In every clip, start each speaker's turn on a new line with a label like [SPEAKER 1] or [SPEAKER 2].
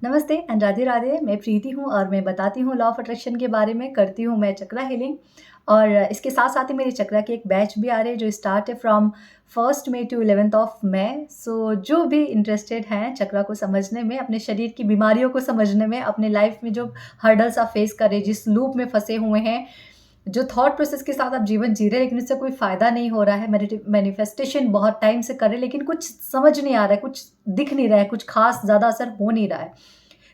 [SPEAKER 1] नमस्ते एंड राधे राधे। मैं प्रीति हूँ और मैं बताती हूँ लॉ ऑफ अट्रैक्शन के बारे में, करती हूँ मैं चक्रा हीलिंग। और इसके साथ साथ ही मेरे चक्रा के एक बैच भी आ रहे हैं जो स्टार्ट है फ्रॉम 1 मई टू 11 मई। सो जो भी इंटरेस्टेड हैं चक्रा को समझने में, अपने शरीर की बीमारियों को समझने में, अपने लाइफ में जो हर्डल्स आप फेस कर रहे हैं, जिस लूप में फंसे हुए हैं, जो थॉट प्रोसेस के साथ आप जीवन जी रहे हैं लेकिन उससे कोई फ़ायदा नहीं हो रहा है, मैनिफेस्टेशन बहुत टाइम से कर रहे हैं लेकिन कुछ समझ नहीं आ रहा है, कुछ दिख नहीं रहा है, कुछ खास ज़्यादा असर हो नहीं रहा है।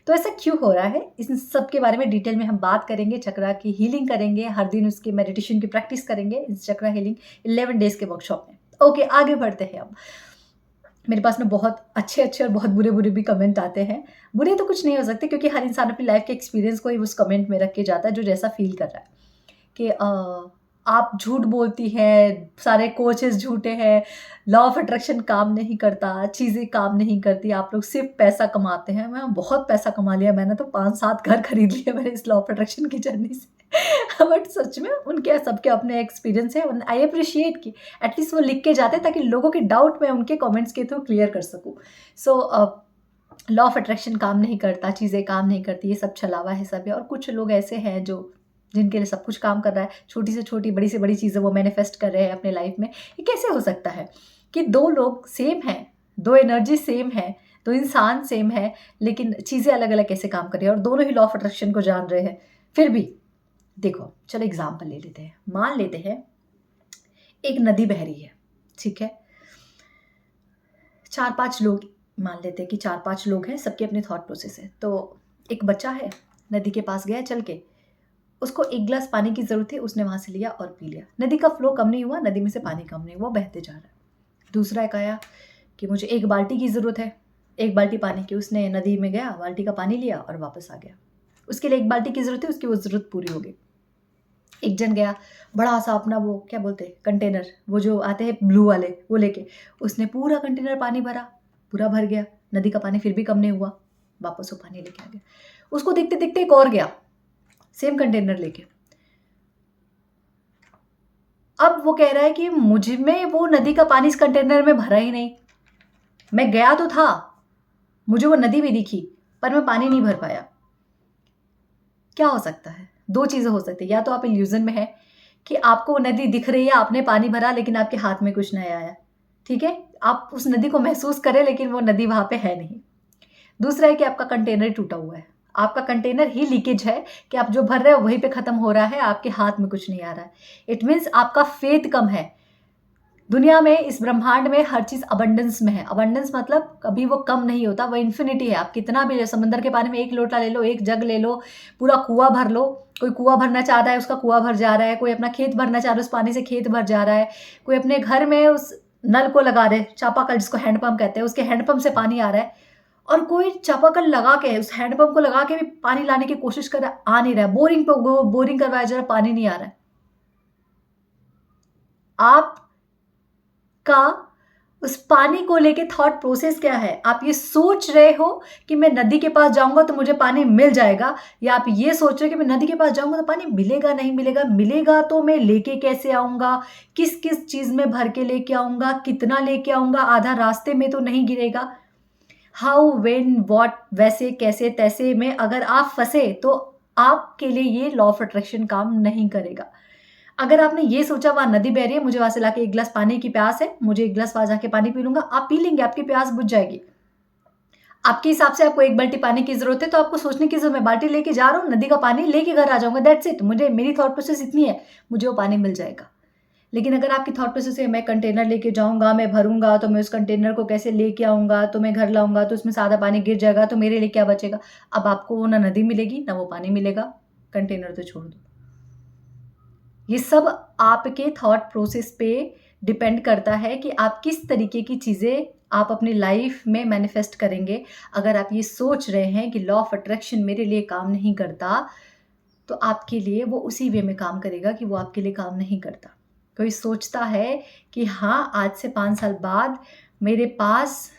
[SPEAKER 1] तो ऐसा क्यों हो रहा है? इन सब के बारे में डिटेल में हम बात करेंगे, चक्रा की हीलिंग करेंगे, हर दिन उसकी मेडिटेशन की प्रैक्टिस करेंगे इस चक्रा हीलिंग 11 डेज़ के वर्कशॉप में। ओके, आगे बढ़ते हैं अब। मेरे पास में बहुत अच्छे-अच्छे और बहुत बुरे-बुरे भी कमेंट आते हैं। बुरे तो कुछ नहीं हो सकते क्योंकि हर इंसान अपनी लाइफ़ के एक्सपीरियंस को ही उस कमेंट में रख के जाता है जो जैसा फ़ील कर रहा है। कि आप झूठ बोलती हैं, सारे कोचेज़ झूठे हैं, लॉ ऑफ अट्रैक्शन काम नहीं करता, चीज़ें काम नहीं करती, आप लोग सिर्फ़ पैसा कमाते हैं। मैं बहुत पैसा कमा लिया, मैंने तो 5-7 घर खरीद लिए मैंने इस लॉ ऑफ अट्रैक्शन की जर्नी से। बट सच में उनके सबके अपने एक्सपीरियंस है। आई एप्रिशिएट कि एटलीस्ट वो लिख के जाते हैं ताकि लोगों के डाउट मैं उनके कमेंट्स के थ्रू क्लियर कर सकूँ। सो लॉ ऑफ अट्रैक्शन काम नहीं करता, चीज़ें काम नहीं करती, ये सब छलावा है सब है। और कुछ लोग ऐसे हैं जो जिनके लिए सब कुछ काम कर रहा है, छोटी से छोटी, बड़ी से बड़ी चीज़ें वो मैनिफेस्ट कर रहे हैं अपने लाइफ में। ये कैसे हो सकता है कि 2 लोग सेम हैं, 2 एनर्जी सेम है, 2 इंसान सेम है, लेकिन चीज़ें अलग-अलग कैसे काम कर रही हैं और दोनों ही लॉ ऑफ अट्रैक्शन को जान रहे हैं। फिर भी देखो, चलो एग्ज़ाम्पल ले लेते हैं। मान लेते हैं एक नदी बह रही है, ठीक है? 4-5 लोग, मान लेते हैं कि 4-5 लोग हैं, सबके अपने थॉट प्रोसेस है। तो एक बच्चा है, नदी के पास गया चल के, उसको 1 ग्लास पानी की ज़रूरत थी, उसने वहाँ से लिया और पी लिया। नदी का फ्लो कम नहीं हुआ, नदी में से पानी कम नहीं हुआ, बहते जा रहा है। दूसरा एक आया कि मुझे 1 बाल्टी की ज़रूरत है, 1 बाल्टी पानी की। उसने नदी में गया, बाल्टी का पानी लिया और वापस आ गया। उसके लिए 1 बाल्टी की ज़रूरत थी, उसकी वो ज़रूरत पूरी हो गई। एक जन गया, बड़ा-सा अपना वो क्या बोलते हैं कंटेनर, वो जो आते हैं ब्लू वाले, वो लेके, उसने पूरा कंटेनर पानी भरा, पूरा भर गया। नदी का पानी फिर भी कम नहीं हुआ, वापस वो पानी लेके आ गया। उसको देखते-देखते एक और गया, सेम कंटेनर लेके। अब वो कह रहा है कि मुझ में वो नदी का पानी इस कंटेनर में भरा ही नहीं। मैं गया तो था, मुझे वो नदी भी दिखी, पर मैं पानी नहीं भर पाया। क्या हो सकता है? 2 चीज़ें हो सकती हैं। या तो आप इल्यूज़न में हैं कि आपको वो नदी दिख रही है, आपने पानी भरा लेकिन आपके हाथ में कुछ नहीं आया। ठीक है? आप उस नदी को महसूस करें लेकिन वो नदी वहाँ पे है नहीं। दूसरा है कि आपका कंटेनर टूटा हुआ है। आपका कंटेनर ही लीकेज है कि आप जो भर रहे हो वहीं पे ख़त्म हो रहा है, आपके हाथ में कुछ नहीं आ रहा है। इट मीन्स आपका फ़ेथ कम है। दुनिया में, इस ब्रह्मांड में हर चीज़ अबंडेंस में है। अबंडेंस मतलब कभी वो कम नहीं होता, वो इन्फिनिटी है। आप कितना भी समंदर के पानी में 1 लोटा ले लो, 1 जग ले लो, पूरा कुआँ भर लो। कोई कुआँ भरना चाह रहा है, उसका कुआँ भर जा रहा है। कोई अपना खेत भरना चाह रहा है, उस पानी से खेत भर जा रहा है। कोई अपने घर में उस नल को लगा दे, चापाकल जिसको हैंडपंप कहते हैं, उसके हैंडपंप से पानी आ रहा है। और कोई चापाकल लगा के, उस हैंडपंप को लगा के भी पानी लाने की कोशिश कर रहा है, आ नहीं रहा है। बोरिंग पे बोरिंग करवाया जा रहा है, पानी नहीं आ रहा है। आप का उस पानी को लेके थॉट प्रोसेस क्या है? आप ये सोच रहे हो कि मैं नदी के पास जाऊँगा तो मुझे पानी मिल जाएगा, या आप ये सोच रहे हो कि मैं नदी के पास जाऊँगा तो पानी मिलेगा, नहीं मिलेगा? मिलेगा तो मैं लेके कैसे आऊँगा? किस-किस चीज़ में भर के लेके आऊँगा? कितना लेके आऊँगा? आधा रास्ते में तो नहीं गिरेगा? हाउ, व्हेन, व्हाट, वैसे, कैसे, तैसे में अगर आप फँसे तो आपके लिए ये लॉ ऑफ अट्रैक्शन काम नहीं करेगा। अगर आपने ये सोचा वहाँ नदी बह रही है, मुझे वहाँ से लाके 1 ग्लास पानी की प्यास है, मुझे 1 ग्लास वहाँ जाके पानी पी लूँगा, आप पी लेंगे, आपकी प्यास बुझ जाएगी। आपके हिसाब से आपको 1 बाल्टी पानी की ज़रूरत है, तो आपको सोचने की ज़रूरत, मैं बाल्टी लेके जा रहा हूँ, नदी का पानी लेके घर आ जाऊँगा, दैट्स इट। मुझे, मेरी थॉट प्रोसेस इतनी है, मुझे वो पानी मिल जाएगा। लेकिन अगर आपकी थॉट प्रोसेस है मैं कंटेनर लेके जाऊँगा, मैं भरूँगा, तो मैं उस कंटेनर को कैसे लेके आऊँगा, तो मैं घर लाऊँगा, तो उसमें से आधा पानी गिर जाएगा, तो मेरे लिए क्या बचेगा? अब आपको ना नदी मिलेगी, ना वो पानी मिलेगा, कंटेनर तो छोड़ दो। ये सब आपके थॉट प्रोसेस पे डिपेंड करता है कि आप किस तरीके की चीज़ें आप अपनी लाइफ में मैनिफेस्ट करेंगे। अगर आप ये सोच रहे हैं कि लॉ ऑफ अट्रैक्शन मेरे लिए काम नहीं करता, तो आपके लिए वो उसी वे में काम करेगा कि वो आपके लिए काम नहीं करता। कोई सोचता है कि हाँ, आज से 5 साल बाद मेरे पास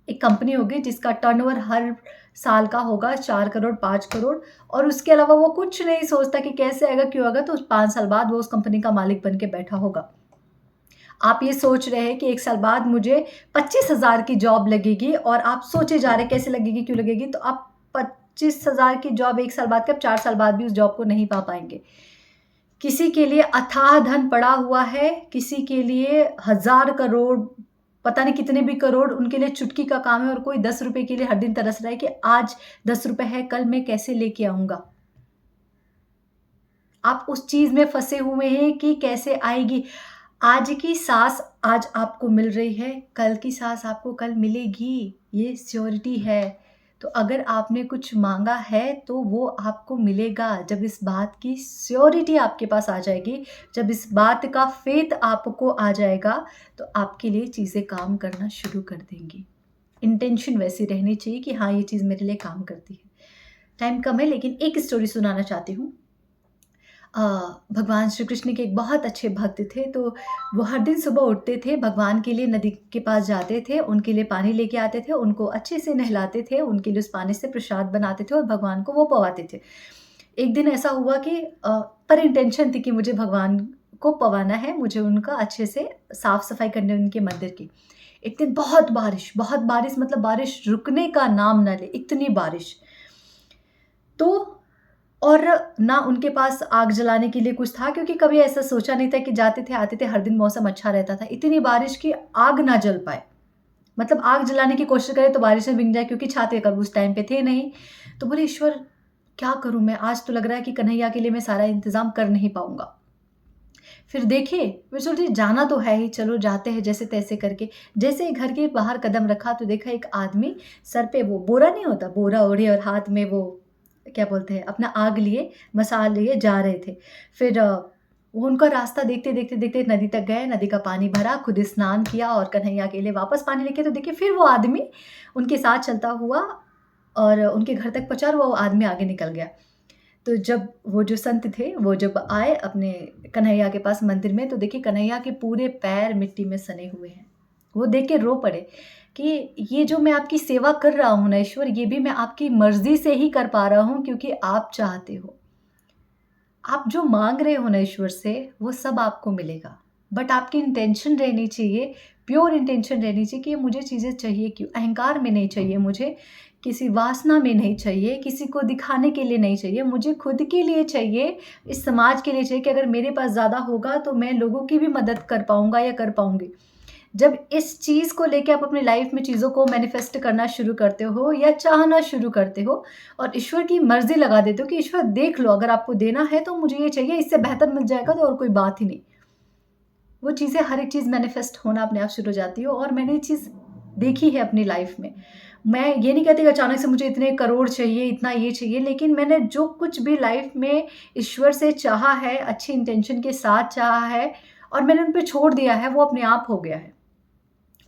[SPEAKER 1] एक कंपनी होगी जिसका टर्नओवर हर साल का होगा 4 करोड़, 5 करोड़, और उसके अलावा वो कुछ नहीं सोचता कि कैसे आएगा, क्यों आएगा, तो 5 साल बाद वो उस कंपनी का मालिक बन के बैठा होगा। आप ये सोच रहे हैं कि 1 साल बाद मुझे 25,000 की जॉब लगेगी और आप सोचे जा रहे हैं कैसे लगेगी, क्यों लगेगी? तो आप 25,000 की जॉब 1 साल बाद, कब 4 साल बाद भी उस जॉब को नहीं पा पाएँगे। किसी के लिए अथाह धन पड़ा हुआ है, किसी के लिए हज़ार करोड़, पता नहीं कितने भी करोड़ उनके लिए चुटकी का काम है, और कोई ₹10 के लिए हर दिन तरस रहा है कि आज ₹10 है, कल मैं कैसे लेके आऊँगा? आप उस चीज़ में फँसे हुए हैं कि कैसे आएगी। आज की साँस आज आपको मिल रही है, कल की साँस आपको कल मिलेगी, ये श्योरिटी है। तो अगर आपने कुछ माँगा है, तो वो आपको मिलेगा। जब इस बात की श्योरिटी आपके पास आ जाएगी, जब इस बात का फ़ेथ आपको आ जाएगा, तो आपके लिए चीज़ें काम करना शुरू कर देंगी। इंटेंशन वैसी रहनी चाहिए कि हाँ, ये चीज़ मेरे लिए काम करती है। टाइम कम है, लेकिन एक स्टोरी सुनाना चाहती हूँ। अ, भगवान श्री कृष्ण के एक बहुत अच्छे भक्त थे, तो वो हर दिन सुबह उठते थे, भगवान के लिए नदी के पास जाते थे, उनके लिए पानी लेके आते थे, उनको अच्छे से नहलाते थे, उनके लिए उस पानी से प्रसाद बनाते थे और भगवान को वो पवाते थे। एक दिन ऐसा हुआ कि पर इंटेंशन थी कि मुझे भगवान को पवाना है, मुझे उनका अच्छे से साफ-सफाई करनी है उनके मंदिर की। एक दिन बहुत बारिश, मतलब बारिश रुकने का नाम ना ले, इतनी बारिश। तो और ना उनके पास आग जलाने के लिए कुछ था, क्योंकि कभी ऐसा सोचा नहीं था कि जाते थे, आते थे, हर दिन मौसम अच्छा रहता था। इतनी बारिश कि आग ना जल पाए। मतलब आग जलाने की कोशिश करें तो बारिश में भीग जाए, क्योंकि छाते कब उस टाइम पे थे नहीं। तो बोले, ईश्वर क्या करूँ मैं? आज तो लग रहा है कि कन्हैया के लिए मैं सारा इंतज़ाम कर नहीं पाऊँगा। फिर देखे, मैं सोची जाना तो है ही, चलो जाते हैं जैसे-तैसे करके। जैसे ही घर के बाहर कदम रखा तो देखा एक आदमी सर पे वो बोरा नहीं होता, बोरा ओढ़े और हाथ में वो क्या बोलते हैं, अपना आग लिए, मसाल लिए जा रहे थे। फिर वो उनका रास्ता देखते नदी तक गए, नदी का पानी भरा, खुद स्नान किया और कन्हैया के लिए वापस पानी लेके, तो देखिए फिर वो आदमी उनके साथ चलता हुआ और उनके घर तक पहुँचा और वो आदमी आगे निकल गया। तो जब वो जो संत थे, वो जब आए अपने कन्हैया के पास मंदिर में, तो देखिए कन्हैया के पूरे पैर मिट्टी में सने हुए हैं। वो देख के रो पड़े कि ये जो मैं आपकी सेवा कर रहा हूँ ना ईश्वर, ये भी मैं आपकी मर्ज़ी से ही कर पा रहा हूँ, क्योंकि आप चाहते हो। आप जो माँग रहे हो ना ईश्वर से, वो सब आपको मिलेगा। बट आपकी इंटेंशन रहनी चाहिए, प्योर इंटेंशन रहनी चाहिए कि ये मुझे चीज़ें चाहिए क्यों? अहंकार में नहीं चाहिए मुझे, किसी वासना में नहीं चाहिए, किसी को दिखाने के लिए नहीं चाहिए, मुझे खुद के लिए चाहिए, इस समाज के लिए चाहिए कि अगर मेरे पास ज़्यादा होगा तो मैं लोगों की भी मदद कर पाऊँगा या कर पाऊँगी। जब इस चीज़ को लेके आप अपनी लाइफ़ में चीज़ों को मैनिफेस्ट करना शुरू करते हो या चाहना शुरू करते हो और ईश्वर की मर्ज़ी लगा देते हो कि ईश्वर देख लो, अगर आपको देना है तो मुझे ये चाहिए, इससे बेहतर मिल जाएगा तो और कोई बात ही नहीं। वो चीज़ें, हर एक चीज़ मैनिफेस्ट होना अपने आप शुरू हो जाती है, और मैंने ये चीज़ देखी है अपनी लाइफ़ में। मैं ये नहीं कहती कि अचानक से मुझे इतने करोड़ चाहिए, इतना ये चाहिए, लेकिन मैंने जो कुछ भी लाइफ़ में ईश्वर से चाहा है, अच्छी इंटेंशन के साथ चाहा है और मैंने उन पे छोड़ दिया है, वो अपने आप हो गया है।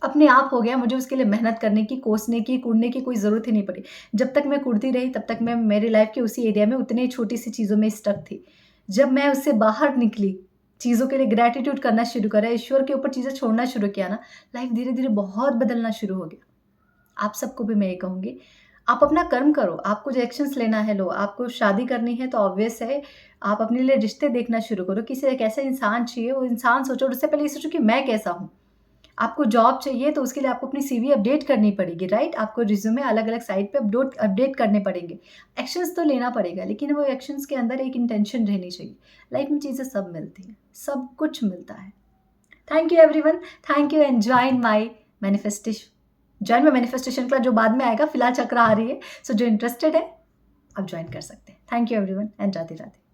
[SPEAKER 1] अपने आप हो गया, मुझे उसके लिए मेहनत करने की, कोसने की, कूदने की कोई ज़रूरत ही नहीं पड़ी। जब तक मैं कूदती रही तब तक मैं मेरी लाइफ़ के उसी एरिया में उतनी छोटी-सी चीज़ों में स्टक थी। जब मैं उससे बाहर निकली, चीज़ों के लिए ग्रैटिट्यूड करना शुरू करा, ईश्वर के ऊपर चीज़ें छोड़ना शुरू किया ना, लाइफ़ धीरे-धीरे बहुत बदलना शुरू हो गया। आप सबको भी मैं ये कहूँगी, आप अपना कर्म करो, आपको जो एक्शन्स लेना है लो, आपको शादी करनी है तो ऑब्वियस है, आप अपने लिए रिश्ते देखना शुरू करो, किसी एक ऐसा इंसान चाहिए, वो इंसान सोचो और उससे पहले ये सोचो कि मैं कैसा हूँ? आपको जॉब चाहिए तो उसके लिए आपको अपनी सीवी अपडेट करनी पड़ेगी, राइट? आपको रिज़्यूमे अलग-अलग साइट पे अपडेट करने पड़ेंगे। एक्शंस तो लेना पड़ेगा, लेकिन वो एक्शंस के अंदर एक इंटेंशन रहनी चाहिए। लाइफ में चीज़ें सब मिलती हैं, सब कुछ मिलता है। Thank you everyone, thank you and join my manifestation club जो बाद में आएगा, फिलहाल चक्र आ रही है, सो जो इंटरेस्टेड है, आप जॉइन कर सकते हैं। Thank you everyone and Radhe Radhe.